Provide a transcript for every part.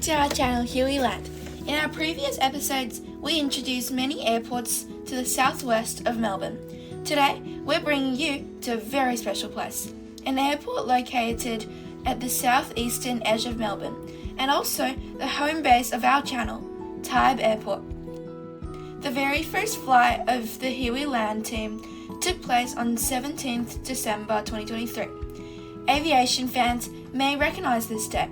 to our channel HereWeLand. In our previous episodes, we introduced many airports to the southwest of Melbourne. Today, we're bringing you to a very special place, an airport located at the southeastern edge of Melbourne, and also the home base of our channel, Tyabb Airport. The very first flight of the HereWeLand team took place on 17th December 2023. Aviation fans may recognise this day.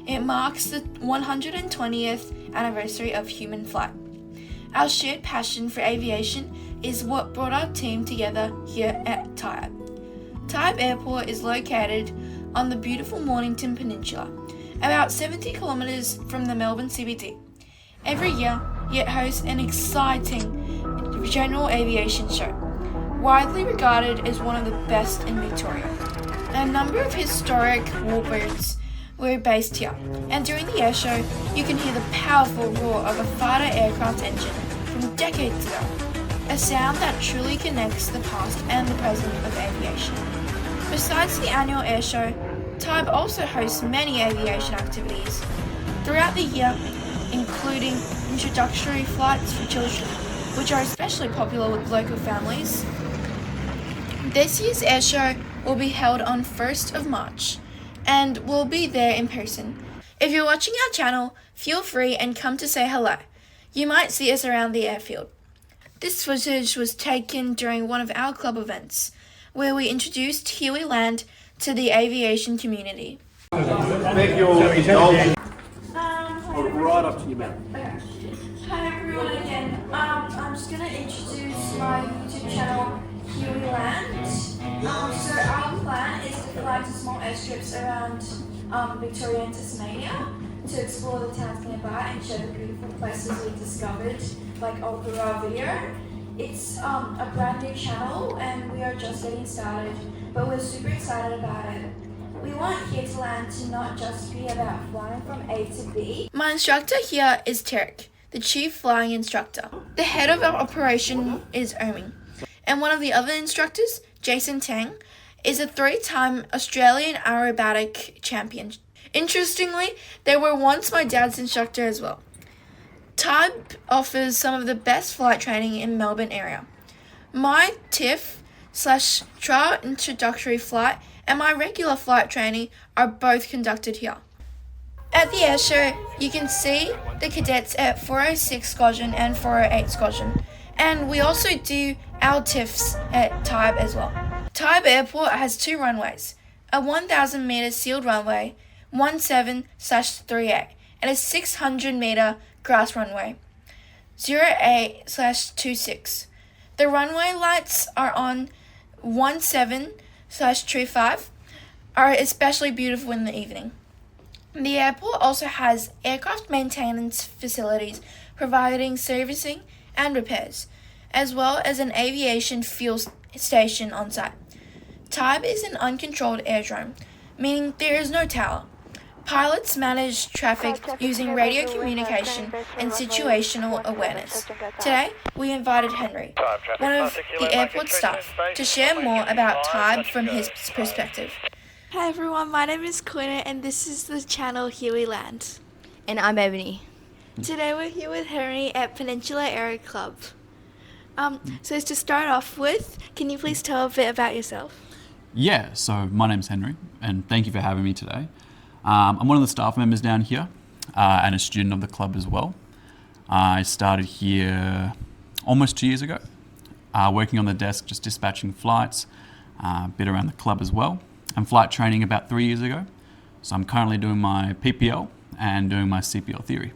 It marks the 120th anniversary of human flight. Our shared passion for aviation is what brought our team together here at Tyabb. Tyabb Airport is located on the beautiful Mornington Peninsula, about 70 kilometres from the Melbourne CBD. Every year, it hosts an exciting general aviation show, widely regarded as one of the best in Victoria. A number of historic warbirds were based here, and during the air show, you can hear the powerful roar of a fighter aircraft engine from decades ago, a sound that truly connects the past and the present of aviation. Besides the annual air show, Tyabb also hosts many aviation activities throughout the year, including introductory flights for children, which are especially popular with local families. This year's air show will be held on 1st of March, and we'll be there in person. If you're watching our channel, feel free and come to say hello. You might see us around the airfield. This footage was taken during one of our club events, where we introduced HereWeLand to the aviation community. Thank you all. Right up to your mouth. Okay. Hi everyone again. I'm just going to introduce my YouTube channel, HereWeLand. So our plan is to fly to small airstrips around Victoria and Tasmania to explore the towns nearby and show the beautiful places we've discovered, like Aviation. It's a brand new channel and we are just getting started, but we're super excited about it. We want HereWeLand to not just be about flying from A to B. My instructor here is Tarek, the chief flying instructor. The head of our operation is Omi. And one of the other instructors, Jason Tang, is a 3-time Australian aerobatic champion. Interestingly, they were once my dad's instructor as well. Tyabb offers some of the best flight training in Melbourne area. My TIFF/trial introductory flight and my regular flight training are both conducted here. At the air show, you can see the cadets at 406 Squadron and 408 Squadron, and we also do our TIFFs at Tyabb as well. Tyabb Airport has 2 runways, a 1,000 metre sealed runway, 17/38, and a 600 metre grass runway, 08/26. The runway lights are on 17/35 are especially beautiful in the evening. The airport also has aircraft maintenance facilities providing servicing and repairs, as well as an aviation fuel station on site. Tyabb is an uncontrolled aerodrome, meaning there is no tower. Pilots manage traffic using radio communication and situational awareness. Today, we invited Henry, one of the airport staff, to share more about Tyabb from his perspective. Hi everyone, my name is Quina and this is the channel HereWeLand. And I'm Ebony. Today we're here with Henry at Peninsula Aero Club. So to start off with, can you please tell a bit about yourself? Yeah, so my name's Henry, and thank you for having me today. I'm one of the staff members down here, and a student of the club as well. I started here almost 2 years ago, working on the desk, just dispatching flights, a bit around the club as well, and flight training about 3 years ago. So I'm currently doing my PPL and doing my CPL theory.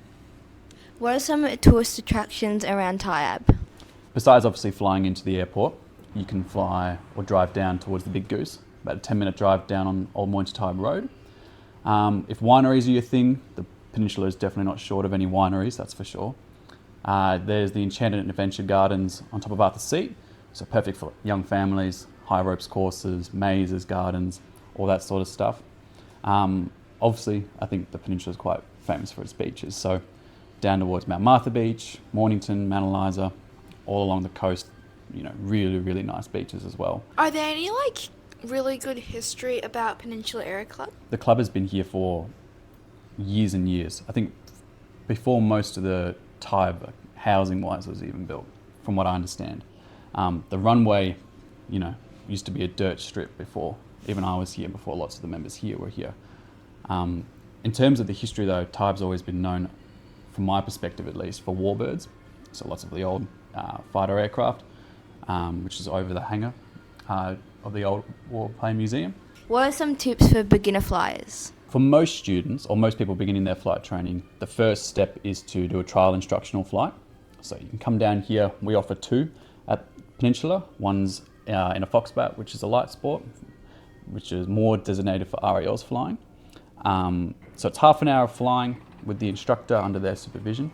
What are some tourist attractions around Tyabb? Besides obviously flying into the airport, you can fly or drive down towards the Big Goose, about a 10-minute drive down on Old Mornington Tyabb Road. If wineries are your thing, the peninsula is definitely not short of any wineries, that's for sure. There's the Enchanted Adventure Gardens on top of Arthur's Seat, so perfect for young families, high ropes courses, mazes, gardens, all that sort of stuff. Obviously, I think the peninsula is quite famous for its beaches, so down towards Mount Martha Beach, Mornington, Mount Eliza, all along the coast, really, really nice beaches as well. Are there any really good history about Peninsula Aero Club? The club has been here for years and years. I think before most of the Tyabb housing-wise was even built, from what I understand. The runway, used to be a dirt strip before even I was here, before lots of the members here were here. In terms of the history though, Tyabb's always been known, from my perspective at least, for warbirds. So lots of the old fighter aircraft, which is over the hangar of the old Warplane Museum. What are some tips for beginner flyers? For most students, or most people beginning their flight training, the first step is to do a trial instructional flight. So you can come down here. We offer 2 at Peninsula. One's in a Foxbat, which is a light sport, which is more designated for RALs flying. So it's half an hour of flying with the instructor under their supervision.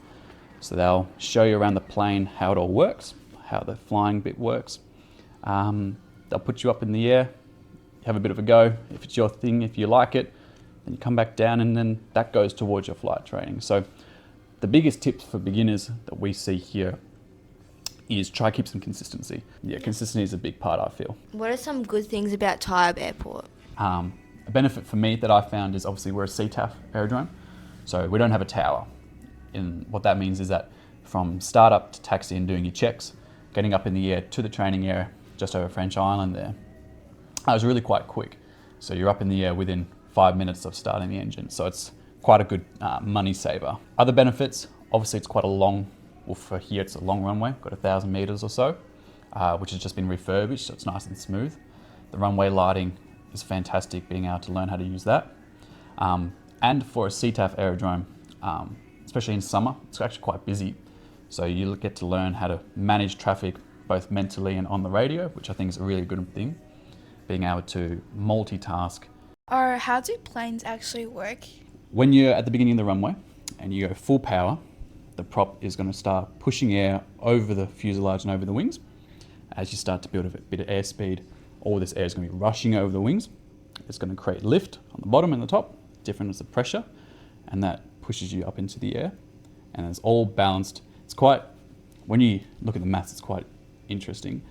So they'll show you around the plane how it all works, how the flying bit works. They'll put you up in the air, have a bit of a go. If it's your thing, if you like it, then you come back down, and then that goes towards your flight training. So the biggest tips for beginners that we see here is try keep some consistency. Yeah, consistency is a big part, I feel. What are some good things about Tyabb Airport? A benefit for me that I found is obviously we're a CTAF aerodrome, so we don't have a tower. And what that means is that from start up to taxi and doing your checks, getting up in the air to the training area just over French Island there, it was really quite quick. So you're up in the air within 5 minutes of starting the engine. So it's quite a good money saver. Other benefits, obviously it's quite a long, well for here it's a long runway, got 1,000 meters or so, which has just been refurbished, so it's nice and smooth. The runway lighting is fantastic, being able to learn how to use that. And for a CTAF aerodrome, especially in summer, it's actually quite busy. So you get to learn how to manage traffic both mentally and on the radio, which I think is a really good thing. Being able to multitask. Or how do planes actually work? When you're at the beginning of the runway and you go full power, the prop is going to start pushing air over the fuselage and over the wings. As you start to build a bit of airspeed, all this air is going to be rushing over the wings. It's going to create lift on the bottom and the top, different as the pressure, and that pushes you up into the air. And it's all balanced. It's quite, when you look at the maths, it's quite interesting.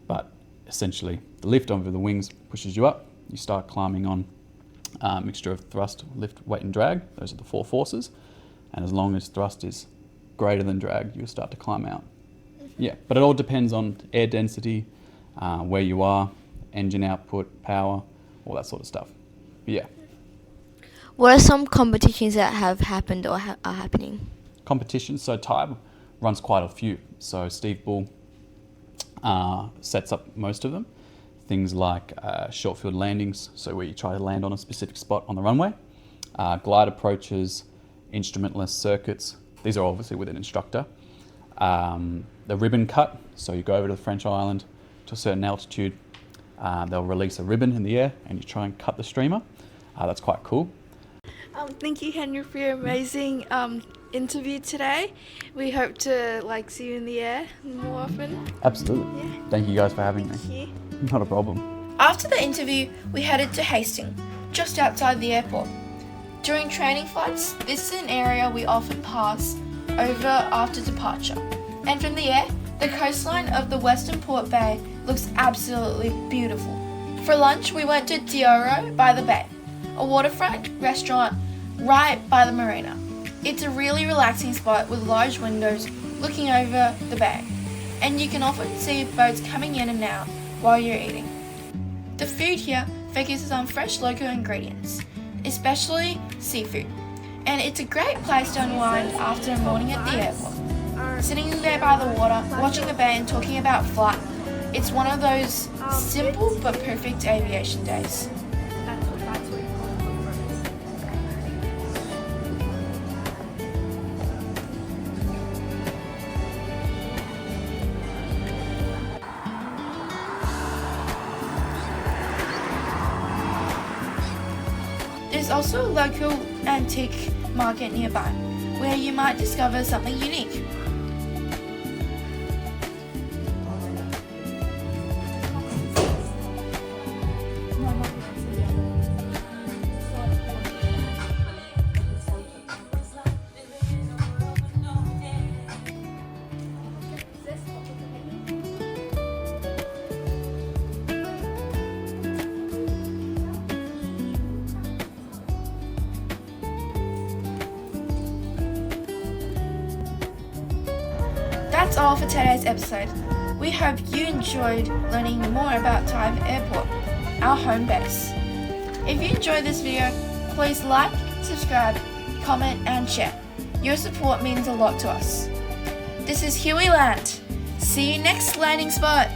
But essentially, the lift over the wings pushes you up. You start climbing on a mixture of thrust, lift, weight and drag. Those are the 4 forces. And as long as thrust is greater than drag, you'll start to climb out. Yeah, but it all depends on air density, where you are, engine output, power, all that sort of stuff. But yeah. What are some competitions that have happened or are happening? Competitions, so Tyabb runs quite a few. So Steve Bull sets up most of them. Things like short field landings, so where you try to land on a specific spot on the runway, glide approaches, instrumentless circuits. These are obviously with an instructor. The ribbon cut, so you go over to the French Island to a certain altitude, they'll release a ribbon in the air and you try and cut the streamer. That's quite cool. Thank you, Henry, for your amazing interview today. We hope to see you in the air more often. Absolutely. Yeah. Thank you guys for having me. Thank you. Not a problem. After the interview, we headed to Hastings, just outside the airport. During training flights, this is an area we often pass over after departure. And from the air, the coastline of the Western Port Bay looks absolutely beautiful. For lunch, we went to Tyabb by the bay, a waterfront restaurant right by the marina. It's a really relaxing spot with large windows looking over the bay, and you can often see boats coming in and out while you're eating. The food here focuses on fresh local ingredients, especially seafood, and it's a great place to unwind after a morning at the airport. Sitting there by the water, watching the bay and talking about flight, it's one of those simple but perfect aviation days. There's also a local antique market nearby, where you might discover something unique. That's all for today's episode. We hope you enjoyed learning more about Tyabb Airport, our home base. If you enjoyed this video, please like, subscribe, comment and share. Your support means a lot to us. This is HereWeLand. See you next landing spot.